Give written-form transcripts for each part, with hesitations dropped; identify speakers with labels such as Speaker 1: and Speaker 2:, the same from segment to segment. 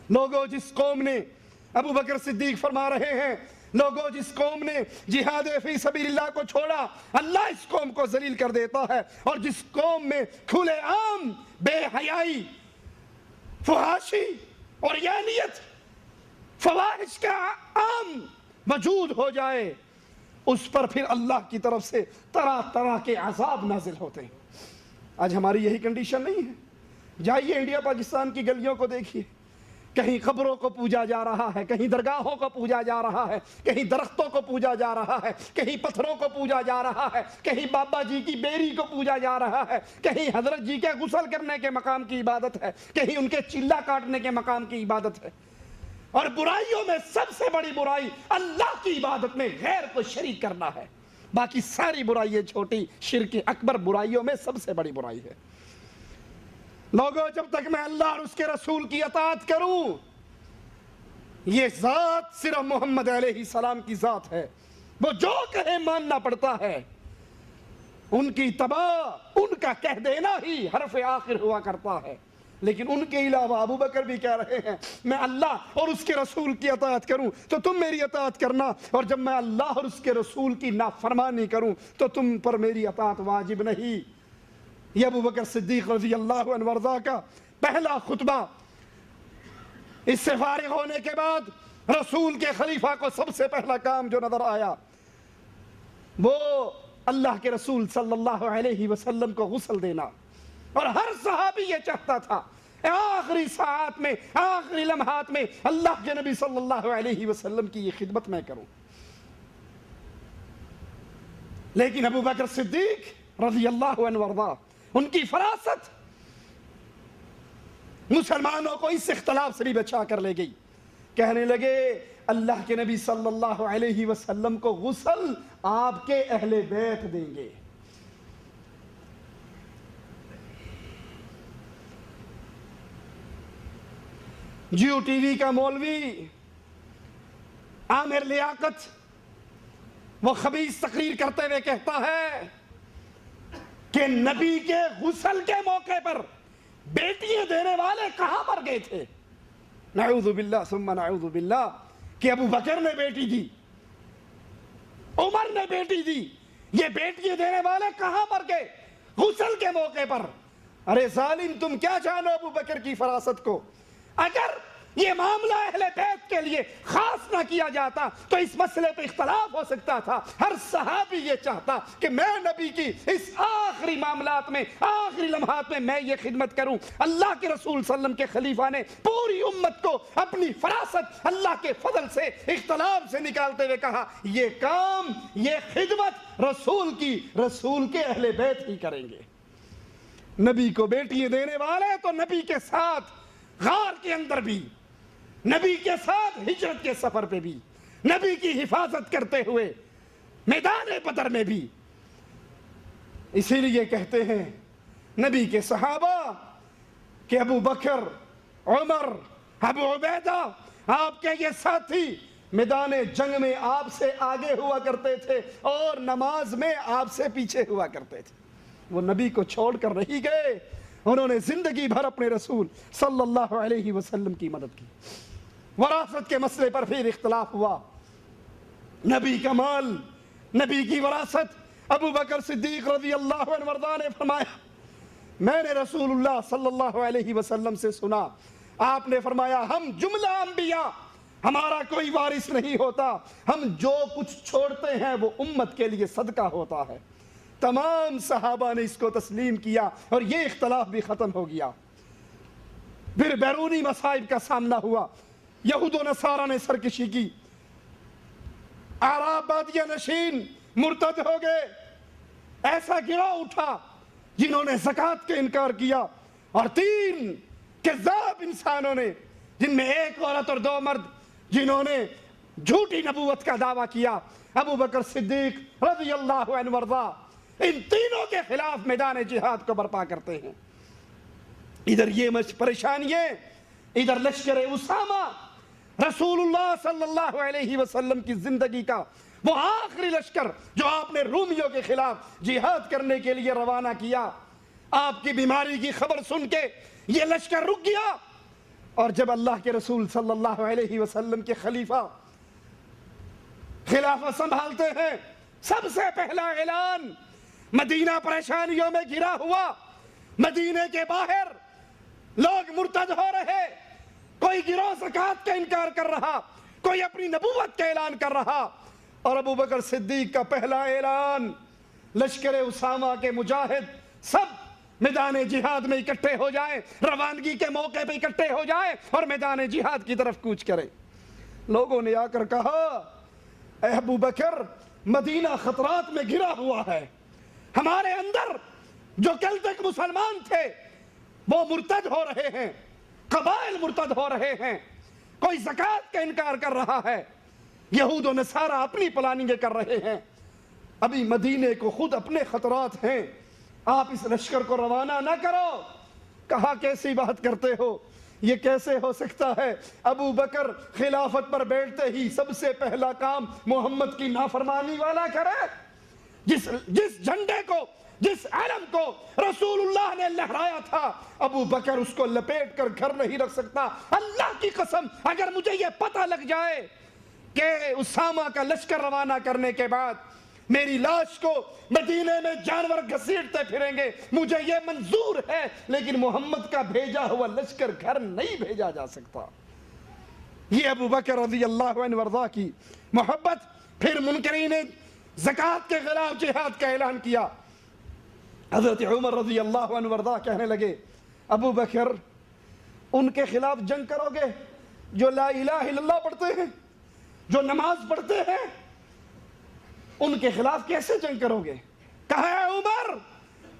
Speaker 1: لوگوں جس قوم نے، ابو بکر صدیق فرما رہے ہیں، لوگوں جس قوم نے جہاد فی سبیل اللہ کو چھوڑا، اللہ اس قوم کو ذلیل کر دیتا ہے، اور جس قوم میں کھلے عام بے حیائی، فحاشی اور یانیت، فواحش کا عام وجود ہو جائے، اس پر پھر اللہ کی طرف سے طرح طرح کے عذاب نازل ہوتے ہیں۔ آج ہماری یہی کنڈیشن نہیں ہے؟ جائیے انڈیا پاکستان کی گلیوں کو دیکھیے، کہیں قبروں کو پوجا جا رہا ہے، کہیں درگاہوں کو پوجا جا رہا ہے، کہیں درختوں کو پوجا جا رہا ہے، کہیں پتھروں کو پوجا جا رہا ہے، کہیں بابا جی کی بیری کو پوجا جا رہا ہے، کہیں حضرت جی کے غسل کرنے کے مقام کی عبادت ہے، کہیں ان کے چلہ کاٹنے کے مقام کی عبادت ہے۔ اور برائیوں میں سب سے بڑی برائی اللہ کی عبادت میں غیر کو شریک کرنا ہے۔ باقی ساری برائییں چھوٹی، شرک اکبر برائیوں میں سب سے بڑی برائی ہے۔ لوگوں جب تک میں اللہ اور اس کے رسول کی اطاعت کروں، یہ ذات صرف محمد علیہ السلام کی ذات ہے، وہ جو کہے ماننا پڑتا ہے، ان کی تباہ، ان کا کہہ دینا ہی حرف آخر ہوا کرتا ہے۔ لیکن ان کے علاوہ ابو بکر بھی کہہ رہے ہیں میں اللہ اور اس کے رسول کی اطاعت کروں تو تم میری اطاعت کرنا، اور جب میں اللہ اور اس کے رسول کی نافرمانی کروں تو تم پر میری اطاعت واجب نہیں۔ یہ ابو بکر صدیق رضی اللہ عنہ وارضاہ کا پہلا خطبہ، اس سے فارغ ہونے کے بعد رسول کے خلیفہ کو سب سے پہلا کام جو نظر آیا وہ اللہ کے رسول صلی اللہ علیہ وسلم کو غسل دینا۔ اور ہر صحابی یہ چاہتا تھا آخری ساعات میں، آخری لمحات میں اللہ کے نبی صلی اللہ علیہ وسلم کی یہ خدمت میں کروں۔ لیکن ابو بکر صدیق رضی اللہ عنہ وارضاہ، ان کی فراست مسلمانوں کو اس اختلاف سے بھی بچا کر لے گئی۔ کہنے لگے اللہ کے نبی صلی اللہ علیہ وسلم کو غسل آپ کے اہل بیت دیں گے۔ جیو ٹی وی کا مولوی عامر لیاقت وہ خبیث تقریر کرتے ہوئے کہتا ہے کہ نبی کے غسل کے موقع پر بیٹیاں دینے والے کہاں پر گئے تھے؟ نعوذ باللہ ثم نعوذ باللہ، کہ ابو بکر نے بیٹی دی، عمر نے بیٹی دی، یہ بیٹیاں دینے والے کہاں پر گئے غسل کے موقع پر؟ ارے ظالم، تم کیا جانو ابو بکر کی فراست کو؟ اگر یہ معاملہ اہل بیت کے لیے خاص نہ کیا جاتا تو اس مسئلے پہ اختلاف ہو سکتا تھا۔ ہر صحابی یہ چاہتا کہ میں نبی کی اس آخری معاملات میں، آخری لمحات میں یہ خدمت کروں۔ اللہ کے رسول صلی اللہ علیہ وسلم کے خلیفہ نے پوری امت کو اپنی فراست اللہ کے فضل سے، اختلاف سے نکالتے ہوئے کہا یہ کام، یہ خدمت رسول کی، رسول کے اہل بیت ہی کریں گے۔ نبی کو بیٹیاں دینے والے تو نبی کے ساتھ غار کے اندر بھی، نبی کے ساتھ ہجرت کے سفر پہ بھی، نبی کی حفاظت کرتے ہوئے میدان بدر میں بھی۔ اسی لیے کہتے ہیں نبی کے صحابہ کہ ابو بکر، عمر، ابو عبیدہ، آپ کے یہ ساتھی میدان جنگ میں آپ سے آگے ہوا کرتے تھے اور نماز میں آپ سے پیچھے ہوا کرتے تھے۔ وہ نبی کو چھوڑ کر نہیں گئے، انہوں نے زندگی بھر اپنے رسول صلی اللہ علیہ وسلم کی مدد کی۔ وراثت کے مسئلے پر پھر اختلاف ہوا۔ نبی کا مال، نبی کی وراثت، ابو بکر صدیق رضی اللہ عنہ وارضاہ نے فرمایا میں نے رسول اللہ صلی اللہ علیہ وسلم سے سنا، آپ نے فرمایا ہم جملہ انبیاء، ہمارا کوئی وارث نہیں ہوتا، ہم جو کچھ چھوڑتے ہیں وہ امت کے لیے صدقہ ہوتا ہے۔ تمام صحابہ نے اس کو تسلیم کیا اور یہ اختلاف بھی ختم ہو گیا۔ پھر بیرونی مصائب کا سامنا ہوا، یہود و نصارہ نے سرکشی کی، اعراب بادیہ نشین مرتد ہو گئے، ایسا گروہ اٹھا جنہوں نے زکوٰۃ کے انکار کیا، اور 3 کذاب انسانوں نے، جن میں 1 عورت اور 2 مرد، جنہوں نے جھوٹی نبوت کا دعویٰ کیا۔ ابو بکر صدیق رضی اللہ عنہ وارضاہ ان تینوں کے خلاف میدان جہاد کو برپا کرتے ہیں۔ ادھر یہ پریشانیاں، ادھر لشکر اسامہ، رسول اللہ صلی اللہ علیہ وسلم کی زندگی کا وہ آخری لشکر جو آپ نے رومیوں کے خلاف جہاد کرنے کے لیے روانہ کیا۔ آپ کی بیماری کی خبر سن کے یہ لشکر رک گیا، اور جب اللہ کے رسول صلی اللہ علیہ وسلم کے خلیفہ خلافت سنبھالتے ہیں، سب سے پہلا اعلان، مدینہ پریشانیوں میں گھرا ہوا، مدینے کے باہر لوگ مرتد ہو رہے، کوئی گروہ زکوٰۃ کا انکار کر رہا، کوئی اپنی نبوت کا اعلان کر رہا، اور ابو بکر صدیق کا پہلا اعلان، لشکر اسامہ کے مجاہد سب میدان جہاد میں اکٹھے ہو جائیں، روانگی کے موقع پہ اکٹھے ہو جائیں اور میدان جہاد کی طرف کوچ کریں۔ لوگوں نے آ کر کہا، اے ابو بکر، مدینہ خطرات میں گھرا ہوا ہے، ہمارے اندر جو کل تک مسلمان تھے وہ مرتد ہو رہے ہیں، قبائل مرتد ہو رہے ہیں، کوئی زکوٰۃ کا انکار کر رہا ہے، یہود و نصارہ اپنی پلاننگیں کر رہے ہیں، ابھی مدینے کو خود اپنے خطرات ہیں، آپ اس لشکر کو روانہ نہ کرو۔ کہا کیسی بات کرتے ہو، یہ کیسے ہو سکتا ہے؟ ابو بکر خلافت پر بیٹھتے ہی سب سے پہلا کام محمد کی نافرمانی والا کرے؟ جس جھنڈے کو، جس علم کو رسول اللہ نے لہرایا تھا، ابو بکر اس کو لپیٹ کر گھر نہیں رکھ سکتا۔ اللہ کی قسم، اگر مجھے یہ پتہ لگ جائے کہ اسامہ کا لشکر روانہ کرنے کے بعد میری لاش کو مدینے میں جانور گھسیٹتے پھریں گے، مجھے یہ منظور ہے، لیکن محمد کا بھیجا ہوا لشکر گھر نہیں بھیجا جا سکتا۔ یہ ابو بکر رضی اللہ عنہ وارضاہ کی محبت۔ پھر منکرین زکوٰۃ کے خلاف جہاد کا اعلان کیا۔ حضرت عمر رضی اللہ عنہ وارضاہ کہنے لگے، ابو بکر، ان کے خلاف جنگ کرو گے جو لا الہ الا اللہ پڑھتے ہیں، جو نماز پڑھتے ہیں، ان کے خلاف کیسے جنگ کرو گے؟ کہا ہے عمر،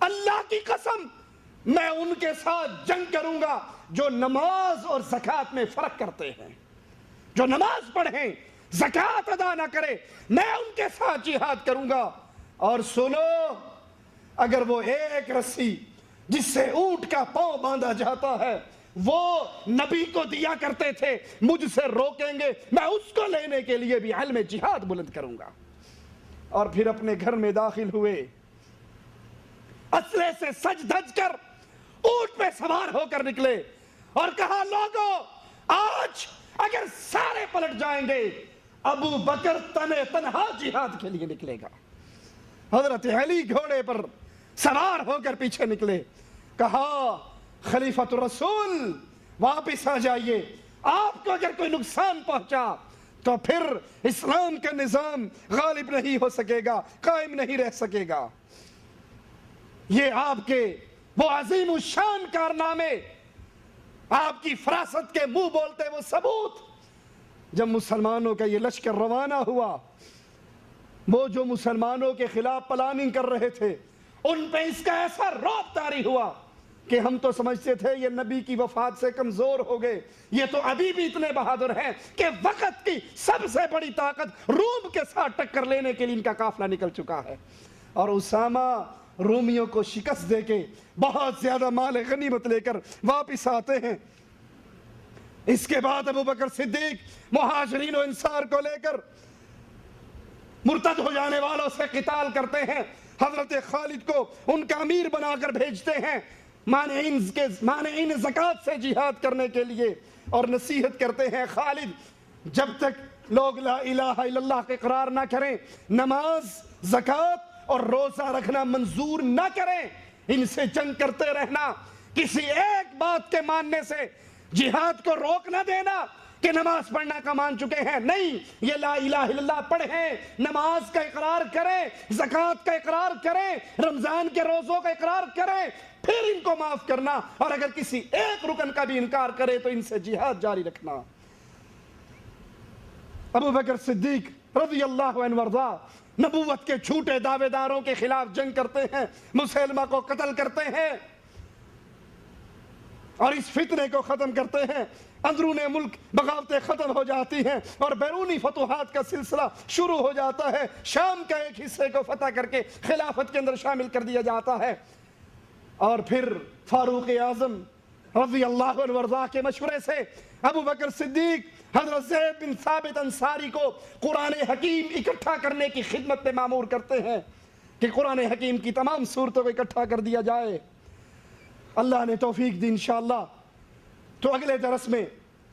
Speaker 1: اللہ کی قسم میں ان کے ساتھ جنگ کروں گا جو نماز اور زکوٰۃ میں فرق کرتے ہیں، جو نماز پڑھیں زکوٰۃ ادا نہ کرے، میں ان کے ساتھ جہاد کروں گا۔ اور سنو، اگر وہ ایک رسی جس سے اونٹ کا پاؤں باندھا جاتا ہے وہ نبی کو دیا کرتے تھے، مجھ سے روکیں گے، میں اس کو لینے کے لیے بھی علم جہاد بلند کروں گا۔ اور پھر اپنے گھر میں داخل ہوئے، اسلحے سے سج دھج کر اونٹ پہ سوار ہو کر نکلے اور کہا، لوگوں، آج اگر سارے پلٹ جائیں گے، ابو بکر تنہا جہاد کے لیے نکلے گا۔ حضرت علی گھوڑے پر سوار ہو کر پیچھے نکلے، کہا، خلیفۃ الرسول واپس آ جائیے، آپ کو اگر کوئی نقصان پہنچا تو پھر اسلام کا نظام غالب نہیں ہو سکے گا، قائم نہیں رہ سکے گا۔ یہ آپ کے وہ عظیم الشان کارنامے، آپ کی فراست کے منہ بولتے وہ ثبوت۔ جب مسلمانوں کا یہ لشکر روانہ ہوا، وہ جو مسلمانوں کے خلاف پلاننگ کر رہے تھے، ان پہ اس کا ایسا رعب طاری ہوا کہ ہم تو سمجھتے تھے یہ نبی کی وفات سے کمزور ہو گئے، یہ تو ابھی بھی اتنے بہادر ہیں کہ وقت کی سب سے بڑی طاقت روم کے ساتھ ٹکر لینے کے لیے ان کا قافلہ نکل چکا ہے۔ اور اسامہ رومیوں کو شکست دے کے بہت زیادہ مال غنیمت لے کر واپس آتے ہیں۔ اس کے بعد ابو بکر صدیق مہاجرین و انصار کو لے کر مرتد ہو جانے والوں سے قتال کرتے ہیں، حضرت خالد کو ان کا امیر بنا کر بھیجتے ہیں مانعین زکوٰۃ سے جہاد کرنے کے لیے، اور نصیحت کرتے ہیں، خالد، جب تک لوگ لا الہ الا اللہ کا اقرار نہ کریں، نماز، زکوٰۃ اور روزہ رکھنا منظور نہ کریں، ان سے جنگ کرتے رہنا، کسی ایک بات کے ماننے سے جہاد کو روک نہ دینا کہ نماز پڑھنا کا مان چکے ہیں، نہیں، یہ لا الہ الا اللہ پڑھیں، نماز کا اقرار کریں، زکوٰۃ کا اقرار کریں، رمضان کے روزوں کا اقرار کریں، پھر ان کو معاف کرنا، اور اگر کسی ایک رکن کا بھی انکار کرے تو ان سے جہاد جاری رکھنا۔ ابو بکر صدیق رضی اللہ عنہ وارضاہ نبوت کے جھوٹے دعوے داروں کے خلاف جنگ کرتے ہیں، مسیلمہ کو قتل کرتے ہیں اور اس فتنے کو ختم کرتے ہیں۔ اندرون ملک بغاوتیں ختم ہو جاتی ہیں اور بیرونی فتوحات کا سلسلہ شروع ہو جاتا ہے، شام کا ایک حصے کو فتح کر کے خلافت کے اندر شامل کر دیا جاتا ہے، اور پھر فاروق اعظم رضی اللہ عنہ وارضاہ کے مشورے سے ابو بکر صدیق حضرت زید بن ثابت انصاری کو قرآن حکیم اکٹھا کرنے کی خدمت میں مامور کرتے ہیں کہ قرآن حکیم کی تمام صورتوں کو اکٹھا کر دیا جائے۔ اللہ نے توفیق دی، انشاءاللہ تو اگلے درس میں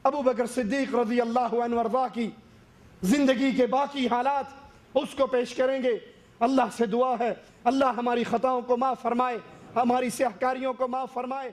Speaker 1: ابو بکر صدیق رضی اللہ عنہ وارضا کی زندگی کے باقی حالات اس کو پیش کریں گے۔ اللہ سے دعا ہے اللہ ہماری خطاؤں کو معاف فرمائے، ہماری سیاہکاریوں کو معاف فرمائے۔